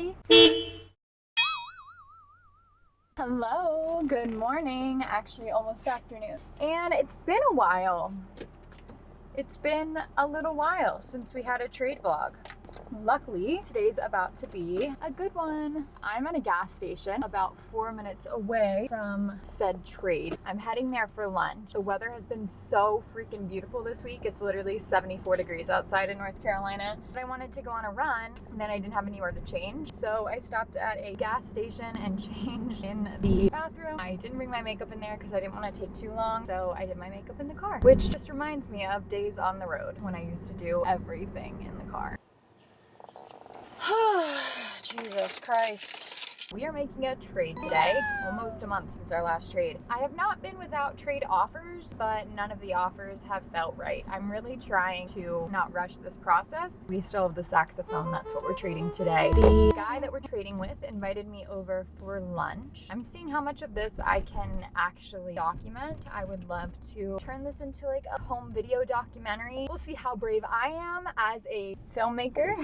Hi. Hello, good morning, actually almost afternoon. And it's been a while. It's been a little while since we had a trade vlog. Luckily, today's about to be a good one. I'm at a gas station about 4 minutes away from said trade. I'm heading there for lunch. The weather has been so freaking beautiful this week. It's literally 74 degrees outside in North Carolina. But I wanted to go on a run, and then I didn't have anywhere to change. So I stopped at a gas station and changed in the bathroom. I didn't bring my makeup in there because I didn't want to take too long. So I did my makeup in the car, which just reminds me of days on the road when I used to do everything in the car. Jesus Christ. We are making a trade today, almost a month since our last trade. I have not been without trade offers, but none of the offers have felt right. I'm really trying to not rush this process. We still have the saxophone, that's what we're trading today. The guy that we're trading with invited me over for lunch. I'm seeing how much of this I can actually document. I would love to turn this into like a home video documentary. We'll see how brave I am as a filmmaker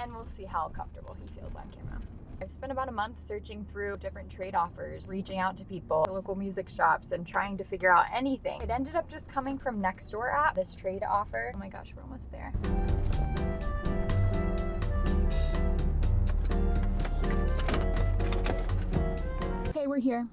and we'll see how comfortable he feels on camera. I've spent about a month searching through different trade offers, reaching out to people, local music shops, and trying to figure out anything. It ended up just coming from Nextdoor app, this trade offer. Oh my gosh, we're almost there. Okay, we're here.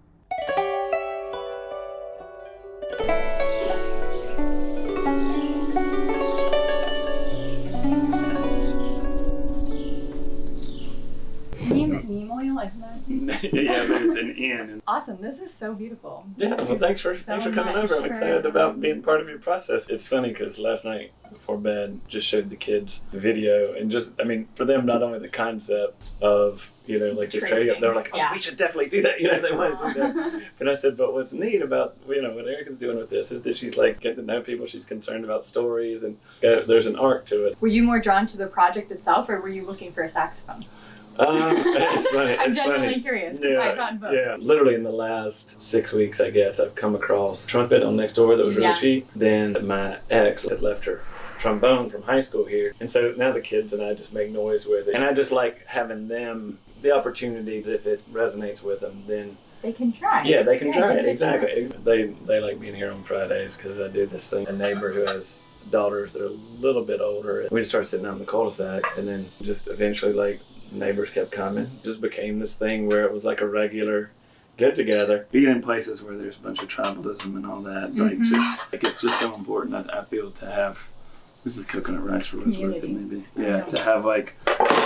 Yeah, but it's an inn. Awesome, this is so beautiful. Yeah, well, thanks for coming over. I'm excited about being part of your process. It's funny because last night before bed, just showed the kids the video, and just, I mean, for them, not only the concept of, you know, like this trade, they're like, oh, we should definitely do that. You know, they want to do that. And I said, but what's neat about, you know, what Erica's doing with this is that she's like getting to know people. She's concerned about stories, and there's an arc to it. Were you more drawn to the project itself, or were you looking for a saxophone? It's funny. I'm genuinely curious because I've gotten both. Yeah, literally in the last 6 weeks, I guess, I've come across trumpet on Nextdoor that was really cheap. Then my ex had left her trombone from high school here, and so now the kids and I just make noise with it. And I just like having them the opportunities. If it resonates with them, then they can try. Yeah, they can try it. Exactly. They like being here on Fridays because I do this thing. A neighbor who has daughters that are a little bit older. We just started sitting out in the cul-de-sac, and then just eventually like neighbors kept coming. It just became this thing where it was like a regular get together. Being in places where there's a bunch of tribalism and all that, like it's just so important. I feel to have, this is coconut rice for what it's worth it maybe. Yeah, to have like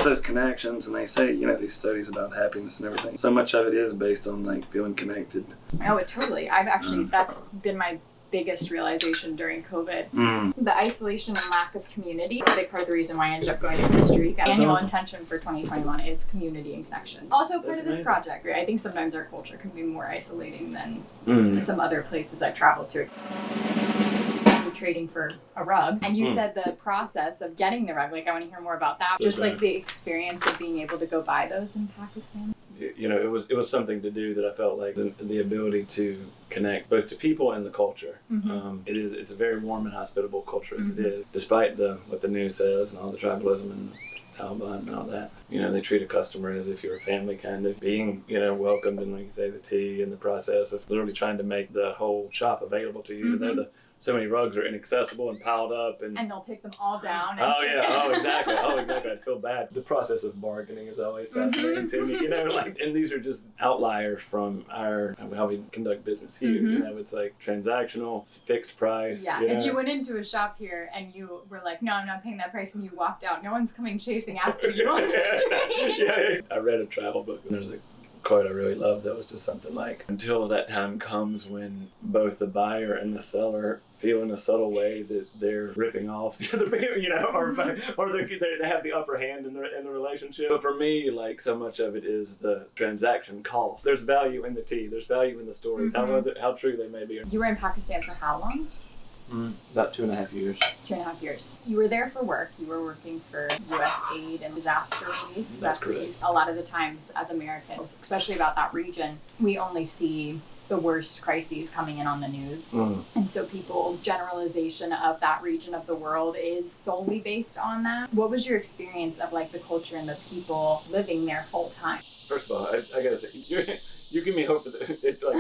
those connections. And they say, you know, these studies about happiness and everything, so much of it is based on like feeling connected. Oh, it totally. I've actually, that's been my biggest realization during COVID. The isolation and lack of community is a big part of the reason why I ended up going to Costa Rica. Annual intention for 2021 is community and connection. Also part of this project, right? I think sometimes our culture can be more isolating than some other places I've traveled to. We're trading for a rug, and you said the process of getting the rug, like I want to hear more about that. Just like the experience of being able to go buy those in Pakistan. You know, it was something to do that I felt like the ability to connect both to people and the culture. It's a very warm and hospitable culture as it is, despite what the news says and all the tribalism and Taliban and all that. You know, they treat a customer as if you're a family, kind of being, you know, welcomed, and like you say, the tea and the process of literally trying to make the whole shop available to you. So many rugs are inaccessible and piled up, and they'll take them all down. Exactly. I feel bad. The process of bargaining is always fascinating to me. You know, like, and these are just outliers from how we conduct business here. You know, it's like transactional, fixed price. Yeah. If you went into a shop here and you were like, no, I'm not paying that price, and you walked out, no one's coming chasing after you on the street. I read a travel book, and there's a quote I really love that was just something like, until that time comes when both the buyer and the seller feel in a subtle way that they're ripping off the other people, you know, or they have the upper hand in the relationship. But for me, like, so much of it is the transaction cost. There's value in the tea. There's value in the stories, how true they may be. You were in Pakistan for how long? About 2.5 years. 2.5 years. You were there for work. You were working for U.S. aid and disaster relief. That's correct. A lot of the times as Americans, especially about that region, we only see the worst crises coming in on the news. And so people's generalization of that region of the world is solely based on that. What was your experience of like the culture and the people living there full time? First of all, I gotta say, you give me hope that it's like,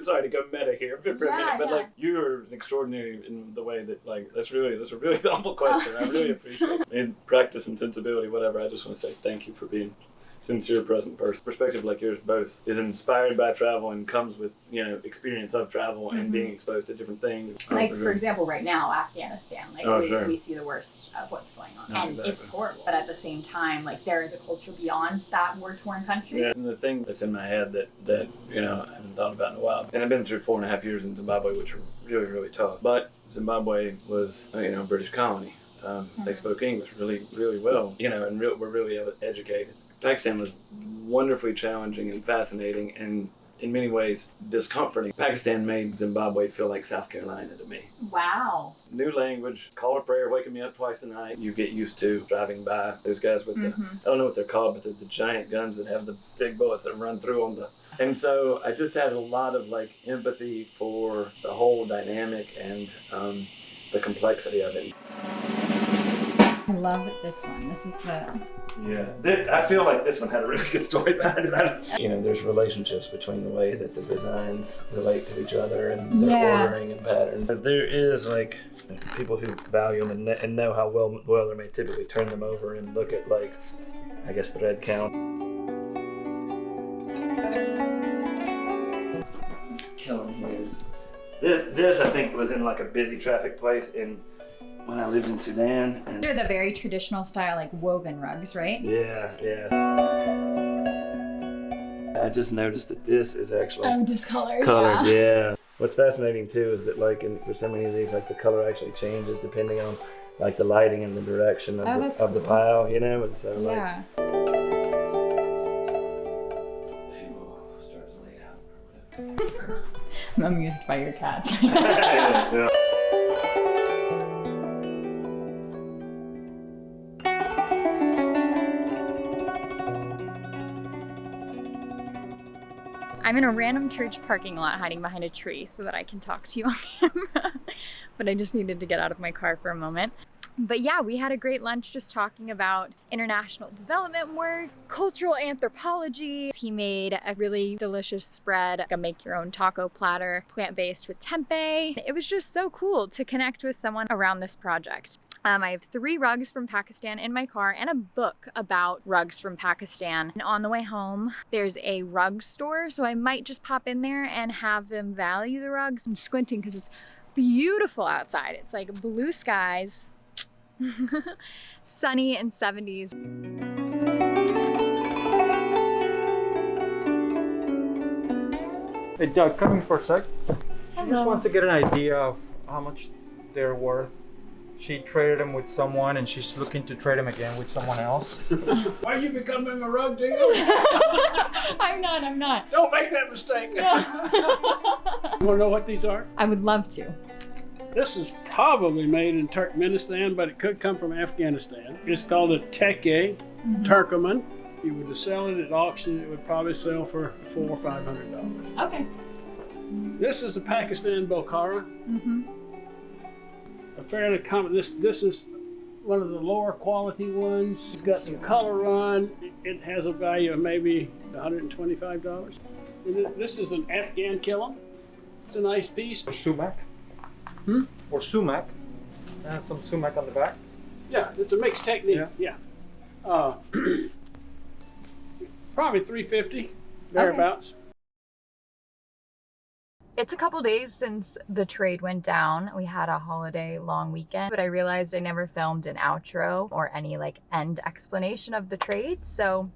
sorry to go meta here for a minute, but like you are extraordinary in the way that like that's a really thoughtful question. I really appreciate it. In practice and sensibility, whatever. I just want to say thank you for being sincere, present person. Perspective like yours both is inspired by travel and comes with, experience of travel and being exposed to different things. Like, for example, right now, Afghanistan, like we see the worst of what's going on. And exactly. It's horrible. But at the same time, like there is a culture beyond that war-torn country. Yeah, and the thing that's in my head that I haven't thought about in a while, and I've been through 4.5 years in Zimbabwe, which are really, really tough. But Zimbabwe was, a British colony. They spoke English really, really well, and were really educated. Pakistan was wonderfully challenging and fascinating and in many ways discomforting. Pakistan made Zimbabwe feel like South Carolina to me. Wow. New language, call a prayer, waking me up twice a night. You get used to driving by those guys with the, I don't know what they're called, but the giant guns that have the big bullets that run through them. And so I just had a lot of like empathy for the whole dynamic and the complexity of it. I love this one. This is the... Yeah, I feel like this one had a really good story behind it. There's relationships between the way that the designs relate to each other and their ordering and patterns. But there is like people who value them and know how well they may typically turn them over and look at like, I guess, thread count. It's killing here. This I think was in like a busy traffic place when I lived in Sudan. And they're the very traditional style, like woven rugs, right? Yeah. I just noticed that this is actually discolored. Colored, yeah. What's fascinating too is that like for so many of these, like the color actually changes depending on like the lighting and the direction of the pile, and so yeah. They will start to lay out or whatever. I'm amused by your cats. Yeah. I'm in a random church parking lot hiding behind a tree so that I can talk to you on camera. But I just needed to get out of my car for a moment. But yeah, we had a great lunch just talking about international development work, cultural anthropology. He made a really delicious spread, like a make your own taco platter, plant-based with tempeh. It was just so cool to connect with someone around this project. I have 3 rugs from Pakistan in my car and a book about rugs from Pakistan. And on the way home, there's a rug store, so I might just pop in there and have them value the rugs. I'm squinting because it's beautiful outside. It's like blue skies, sunny and 70s. Hey Doug, come here for a sec. Hello. She just wants to get an idea of how much they're worth. She traded them with someone and she's looking to trade them again with someone else. Why are you becoming a rug dealer? I'm not. Don't make that mistake. You want to know what these are? I would love to. This is probably made in Turkmenistan, but it could come from Afghanistan. It's called a teke, Turkoman. If you were to sell it at auction, it would probably sell for $400 or $500. Okay. This is the Pakistan Bokhara. A fairly common. This is one of the lower quality ones. It's got some color run. It has a value of maybe $125. And this is an Afghan killam. It's a nice piece. Or sumac. Or sumac. And some sumac on the back. Yeah, it's a mixed technique. Yeah. Probably $350, thereabouts. Okay. It's a couple days since the trade went down. We had a holiday long weekend, but I realized I never filmed an outro or any like end explanation of the trade. So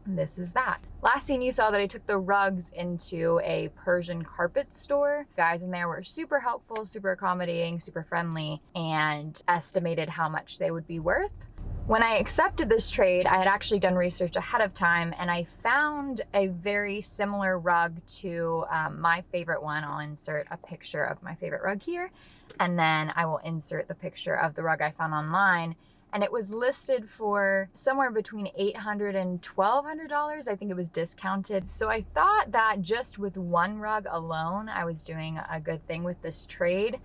this is that. Last scene you saw that I took the rugs into a Persian carpet store. Guys in there were super helpful, super accommodating, super friendly, and estimated how much they would be worth. When I accepted this trade, I had actually done research ahead of time, and I found a very similar rug to my favorite one. I'll insert a picture of my favorite rug here, and then I will insert the picture of the rug I found online. And it was listed for somewhere between $800 and $1,200. I think it was discounted. So I thought that just with one rug alone, I was doing a good thing with this trade.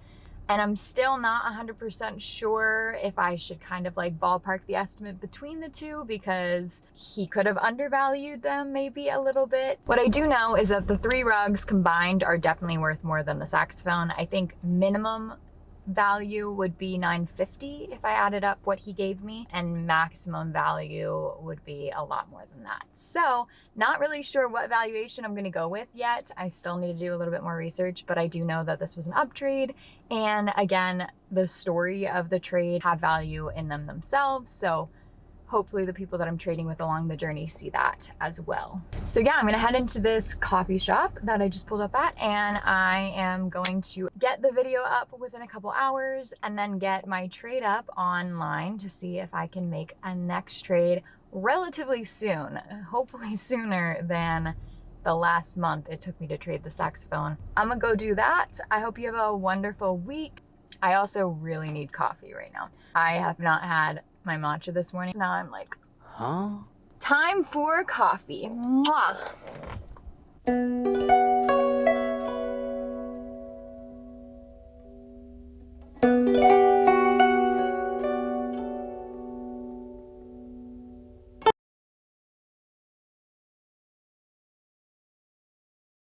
And I'm still not 100% sure if I should kind of like ballpark the estimate between the two, because he could have undervalued them maybe a little bit. What I do know is that the 3 rugs combined are definitely worth more than the saxophone. I think minimum value would be $950 if I added up what he gave me, and maximum value would be a lot more than that. So not really sure what valuation I'm going to go with yet. I still need to do a little bit more research, but I do know that this was an up trade, and again, the story of the trade have value in them themselves. So hopefully the people that I'm trading with along the journey see that as well. So yeah, I'm gonna head into this coffee shop that I just pulled up at, and I am going to get the video up within a couple hours and then get my trade up online to see if I can make a next trade relatively soon, hopefully sooner than the last month it took me to trade the saxophone. I'm gonna go do that. I hope you have a wonderful week. I also really need coffee right now. I have not had my matcha this morning. Now I'm like, huh? Time for coffee. Mwah.